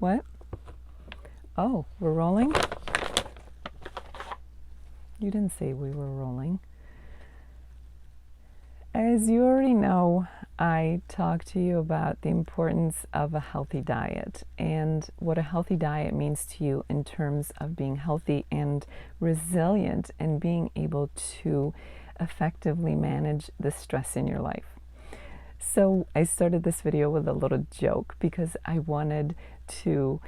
What? Oh, we're rolling? You didn't say we were rolling. As you already know, I talked to you about the importance of a healthy diet and what a healthy diet means to you in terms of being healthy and resilient and being able to effectively manage the stress in your life. So I started this video with a little joke because I wanted to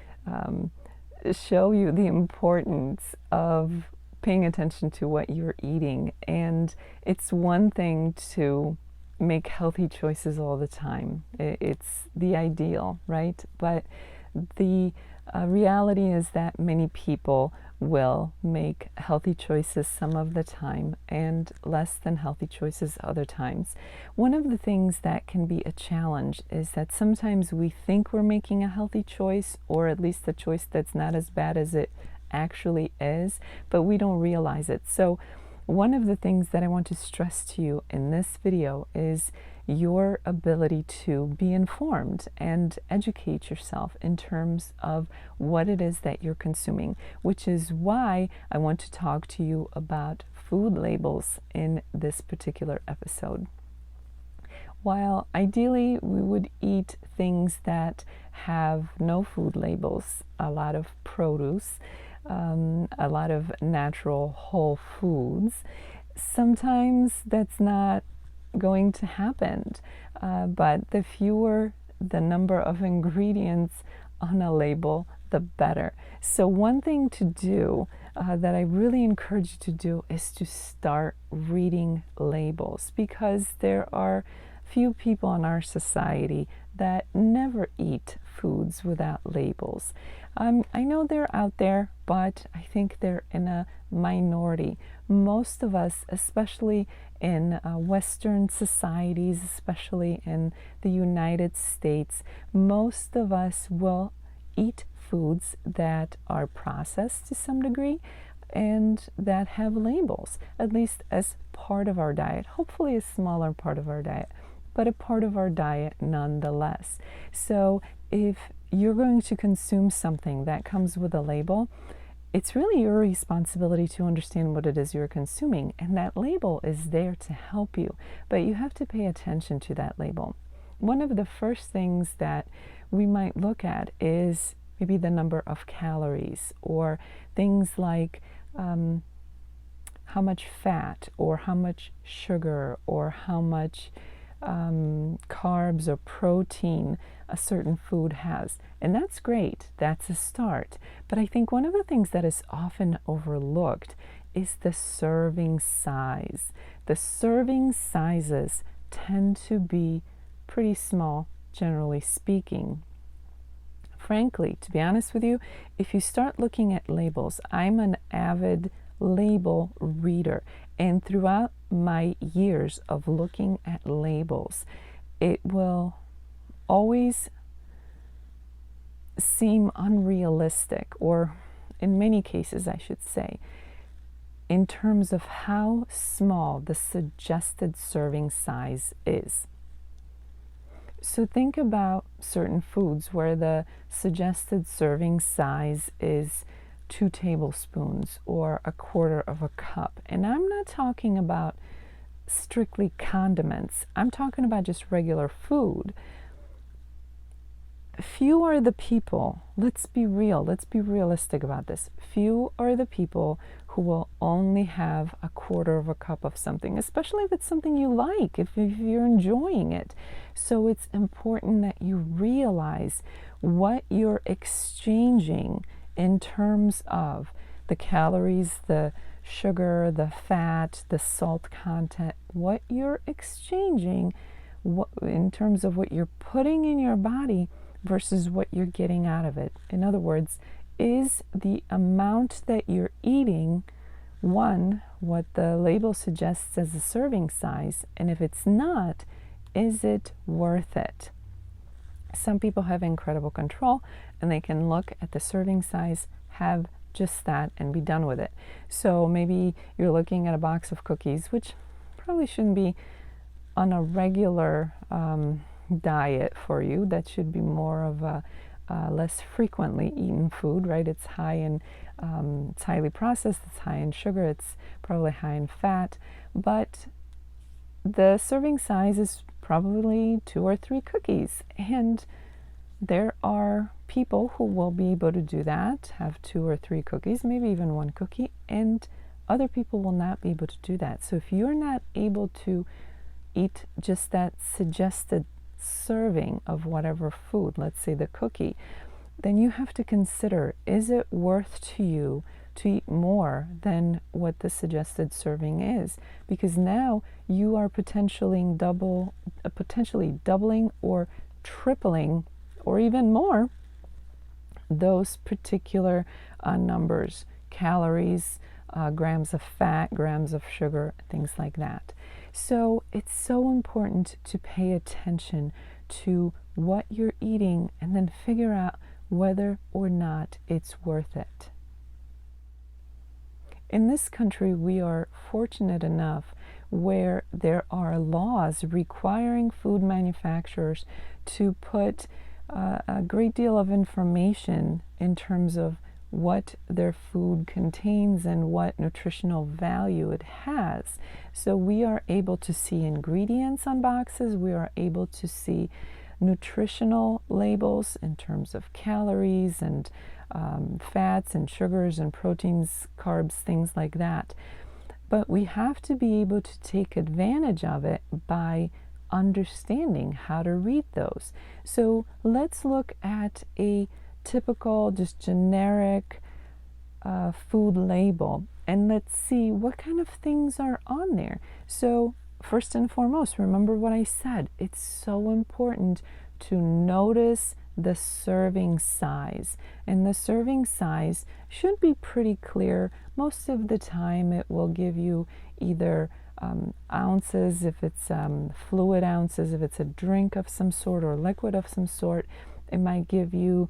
show you the importance of paying attention to what you're eating. And it's one thing to make healthy choices all the time. It's the ideal, right? But the reality is that many people will make healthy choices some of the time and less than healthy choices other times. One of the things that can be a challenge is that sometimes we think we're making a healthy choice, or at least a choice that's not as bad as it actually is, but we don't realize it. So one of the things that I want to stress to you in this video is your ability to be informed and educate yourself in terms of what it is that you're consuming, which is why I want to talk to you about food labels in this particular episode. While ideally we would eat things that have no food labels, a lot of produce, a lot of natural whole foods, sometimes that's not going to happen. But the fewer the number of ingredients on a label, the better. So one thing to do that I really encourage you to do is to start reading labels, because there are few people in our society that never eat foods without labels. I know they're out there, but I think they're in a minority. Most of us, especially in Western societies, especially in the United States, most of us will eat foods that are processed to some degree and that have labels, at least as part of our diet, hopefully a smaller part of our diet, but a part of our diet nonetheless. So if you're going to consume something that comes with a label, it's really your responsibility to understand what it is you're consuming, and that label is there to help you, but you have to pay attention to that label. One of the first things that we might look at is maybe the number of calories, or things like how much fat or how much sugar or how much carbs or protein a certain food has. And that's great, that's a start. But I think one of the things that is often overlooked is the serving size. The serving sizes tend to be pretty small, generally speaking. Frankly, to be honest with you, if you start looking at labels, I'm an avid label reader, and throughout my years of looking at labels, it will always seem unrealistic, or in many cases I should say, in terms of how small the suggested serving size is. So think about certain foods where the suggested serving size is 2 tablespoons or 1/4 of a cup. And I'm not talking about strictly condiments. I'm talking about just regular food. Few are the people, let's be real, let's be realistic about this. Few are the people who will only have 1/4 of a cup of something, especially if it's something you like, if you're enjoying it. So it's important that you realize what you're exchanging in terms of the calories, the sugar, the fat, the salt content, what you're exchanging in terms of what you're putting in your body versus what you're getting out of it. In other words, is the amount that you're eating, one, what the label suggests as a serving size, and if it's not, is it worth it? Some people have incredible control and they can look at the serving size, have just that, and be done with it. So maybe you're looking at a box of cookies, which probably shouldn't be on a regular diet for you. That should be more of less frequently eaten food, right? It's high in, it's highly processed, it's high in sugar, it's probably high in fat, but the serving size is probably 2 or 3 cookies. And there are people who will be able to do that, have 2 or 3 cookies, maybe even 1 cookie, and other people will not be able to do that. So if you're not able to eat just that suggested serving of whatever food, let's say the cookie, then you have to consider, is it worth to you to eat more than what the suggested serving is? Because now you are potentially doubling or tripling or even more those particular numbers, calories, grams of fat, grams of sugar, things like that. So it's so important to pay attention to what you're eating and then figure out whether or not it's worth it. In this country, we are fortunate enough where there are laws requiring food manufacturers to put a great deal of information in terms of what their food contains and what nutritional value it has. So we are able to see ingredients on boxes, we are able to see nutritional labels in terms of calories and fats and sugars and proteins, carbs, things like that. But we have to be able to take advantage of it by understanding how to read those. So let's look at a typical, just generic food label, and let's see what kind of things are on there. So first and foremost, remember what I said. It's so important to notice the serving size, and the serving size should be pretty clear. Most of the time it will give you either ounces, if it's fluid ounces, if it's a drink of some sort or liquid of some sort. It might give you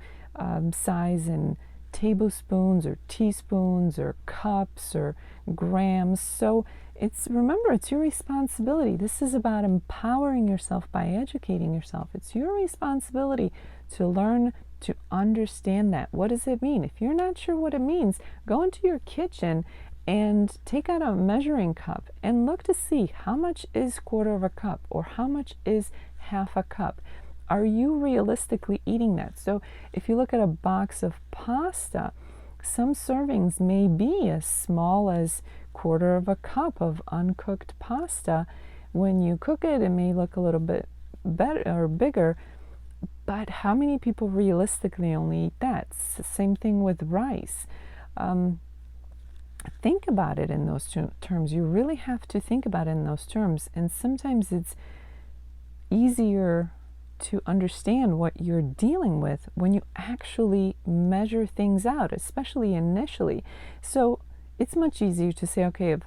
size in tablespoons or teaspoons or cups or grams. So remember, it's your responsibility. This is about empowering yourself by educating yourself. It's your responsibility to learn to understand that. What does it mean? If you're not sure what it means, go into your kitchen and take out a measuring cup and look to see how much is 1/4 of a cup or how much is 1/2 a cup. Are you realistically eating that? So if you look at a box of pasta, some servings may be as small as 1/4 of a cup of uncooked pasta. When you cook it, it may look a little bit better or bigger, but how many people realistically only eat that? It's the same thing with rice. Think about it in those terms. You really have to think about it in those terms, and sometimes it's easier to understand what you're dealing with when you actually measure things out, especially initially. So it's much easier to say, okay, if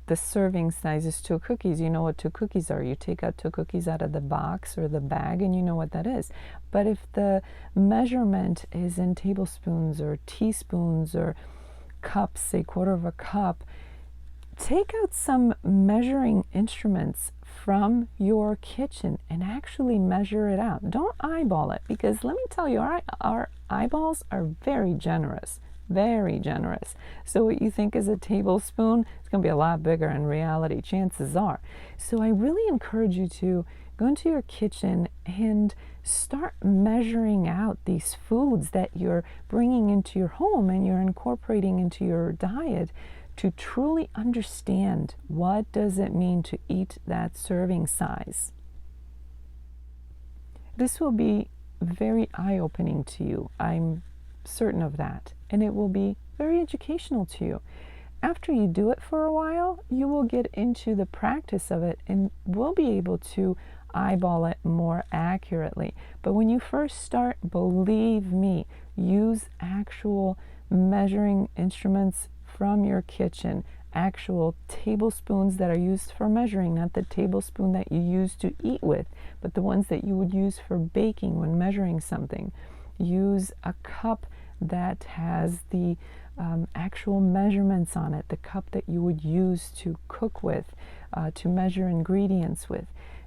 the serving size is 2 cookies, you know what 2 cookies are. You take out 2 cookies out of the box or the bag and you know what that is. But if the measurement is in tablespoons or teaspoons or cups, say 1/4 of a cup, take out some measuring instruments from your kitchen and actually measure it out. Don't eyeball it, because let me tell you, our eyeballs are very generous, very generous. So what you think is a tablespoon, it's going to be a lot bigger in reality, chances are. So I really encourage you to go into your kitchen and start measuring out these foods that you're bringing into your home and you're incorporating into your diet, to truly understand what does it mean to eat that serving size. This will be very eye-opening to you. I'm certain of that. And it will be very educational to you. After you do it for a while, you will get into the practice of it and will be able to eyeball it more accurately. But when you first start, believe me, use actual measuring instruments from your kitchen, actual tablespoons that are used for measuring, not the tablespoon that you use to eat with, but the ones that you would use for baking when measuring something. Use a cup that has the actual measurements on it, the cup that you would use to cook with, to measure ingredients with,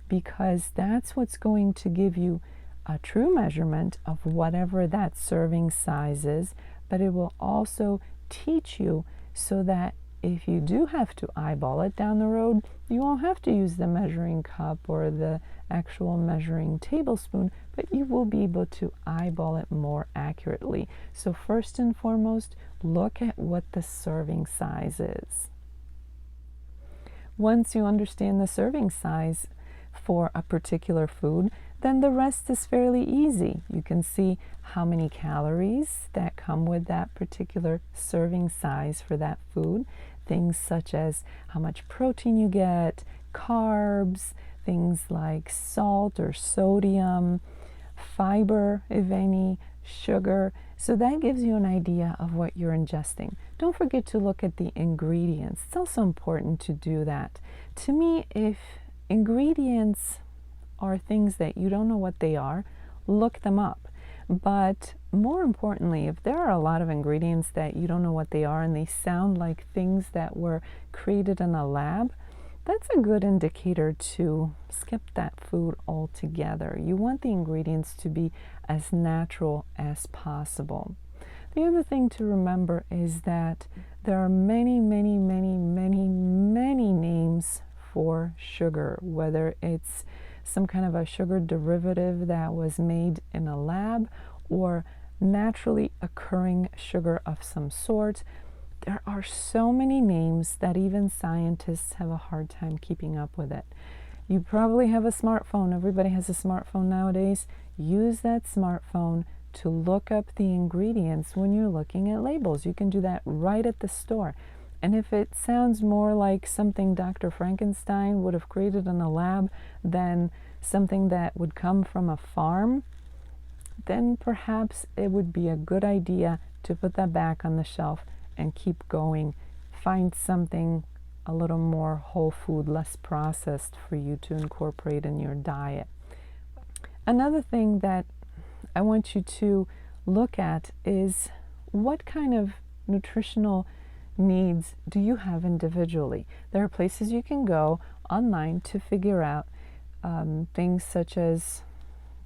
because that's what's going to give you a true measurement of whatever that serving size is, but it will also teach you so that if you do have to eyeball it down the road, you won't have to use the measuring cup or the actual measuring tablespoon, but you will be able to eyeball it more accurately. So first and foremost, look at what the serving size is. Once you understand the serving size for a particular food, then the rest is fairly easy. You can see how many calories that come with that particular serving size for that food. Things such as how much protein you get, carbs, things like salt or sodium, fiber, if any, sugar. So that gives you an idea of what you're ingesting. Don't forget to look at the ingredients. It's also important to do that. To me, if ingredients are things that you don't know what they are, look them up. But more importantly, if there are a lot of ingredients that you don't know what they are and they sound like things that were created in a lab, that's a good indicator to skip that food altogether. You want the ingredients to be as natural as possible. The other thing to remember is that there are many, many, many, many, many names for sugar, whether it's some kind of a sugar derivative that was made in a lab or naturally occurring sugar of some sort. There are so many names that even scientists have a hard time keeping up with it. You probably have a smartphone. Everybody has a smartphone nowadays. Use that smartphone to look up the ingredients when you're looking at labels. You can do that right at the store. And if it sounds more like something Dr. Frankenstein would have created in a lab than something that would come from a farm, then perhaps it would be a good idea to put that back on the shelf and keep going. Find something a little more whole food, less processed for you to incorporate in your diet. Another thing that I want you to look at is what kind of nutritional needs do you have individually. There are places you can go online to figure out things such as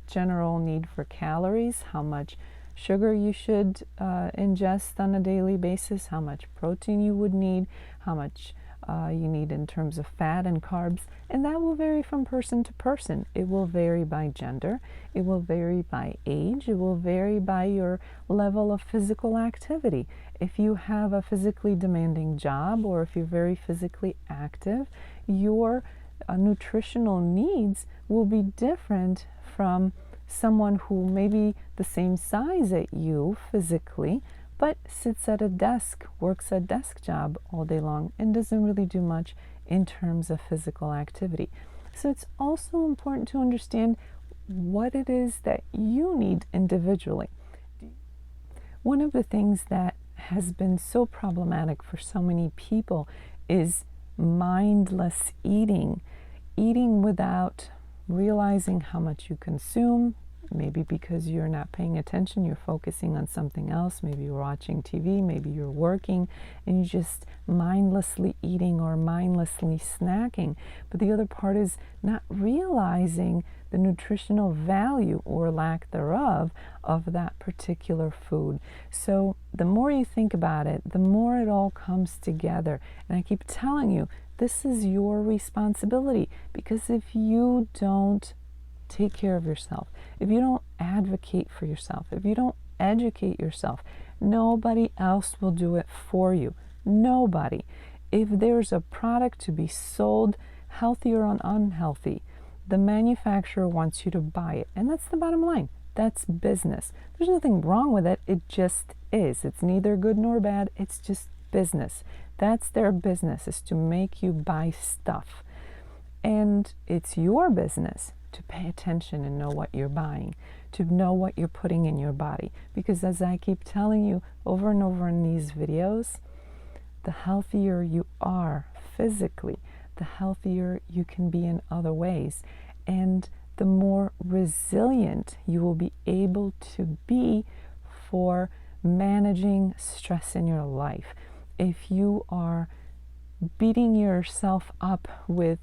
general need for calories, how much sugar you should ingest on a daily basis, how much protein you would need, how much you need in terms of fat and carbs, and that will vary from person to person. It will vary by gender, it will vary by age, it will vary by your level of physical activity. If you have a physically demanding job or if you're very physically active, your nutritional needs will be different from someone who may be the same size as you physically, but sits at a desk, works a desk job all day long, and doesn't really do much in terms of physical activity. So it's also important to understand what it is that you need individually. One of the things that has been so problematic for so many people is mindless eating, eating without realizing how much you consume. Maybe because you're not paying attention, you're focusing on something else. Maybe you're watching TV, maybe you're working, and you're just mindlessly eating or mindlessly snacking. But the other part is not realizing the nutritional value or lack thereof of that particular food. So the more you think about it, the more it all comes together. And I keep telling you, this is your responsibility, because if you don't take care of yourself, if you don't advocate for yourself, if you don't educate yourself, nobody else will do it for you. Nobody. If there's a product to be sold, healthy or unhealthy, the manufacturer wants you to buy it. And that's the bottom line. That's business. There's nothing wrong with it. It just is. It's neither good nor bad. It's just business. That's their business, is to make you buy stuff. And it's your business to pay attention and know what you're buying, to know what you're putting in your body. Because as I keep telling you over and over in these videos, the healthier you are physically, the healthier you can be in other ways. And the more resilient you will be able to be for managing stress in your life. If you are beating yourself up with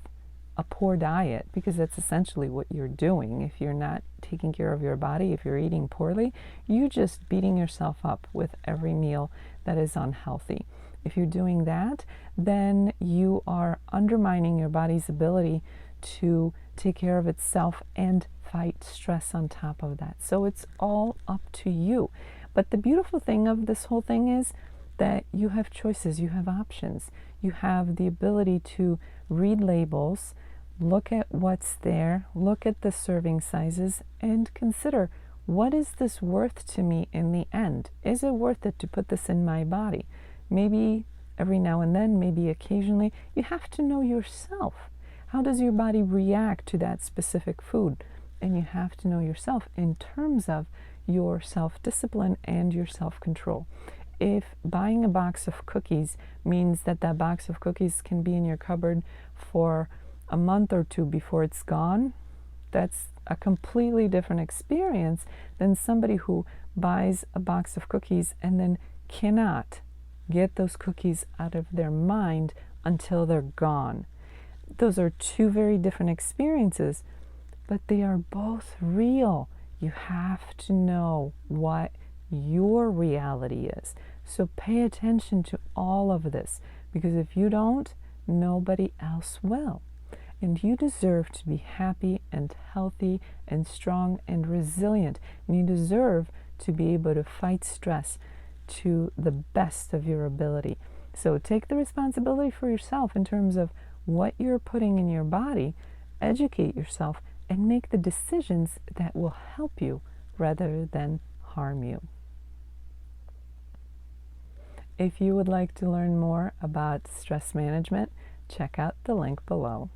a poor diet, because that's essentially what you're doing. If you're not taking care of your body, if you're eating poorly, you're just beating yourself up with every meal that is unhealthy. If you're doing that, then you are undermining your body's ability to take care of itself and fight stress on top of that. So it's all up to you. But the beautiful thing of this whole thing is that you have choices, you have options. You have the ability to read labels, look at what's there, look at the serving sizes, and consider, what is this worth to me in the end? Is it worth it to put this in my body? Maybe every now and then, maybe occasionally. You have to know yourself. How does your body react to that specific food? And you have to know yourself in terms of your self-discipline and your self-control. If buying a box of cookies means that that box of cookies can be in your cupboard for a month or two before it's gone, that's a completely different experience than somebody who buys a box of cookies and then cannot get those cookies out of their mind until they're gone. Those are two very different experiences, but they are both real. You have to know what your reality is. So pay attention to all of this, because if you don't, nobody else will. And you deserve to be happy and healthy and strong and resilient. And you deserve to be able to fight stress to the best of your ability. So take the responsibility for yourself in terms of what you're putting in your body, educate yourself, and make the decisions that will help you rather than harm you. If you would like to learn more about stress management, check out the link below.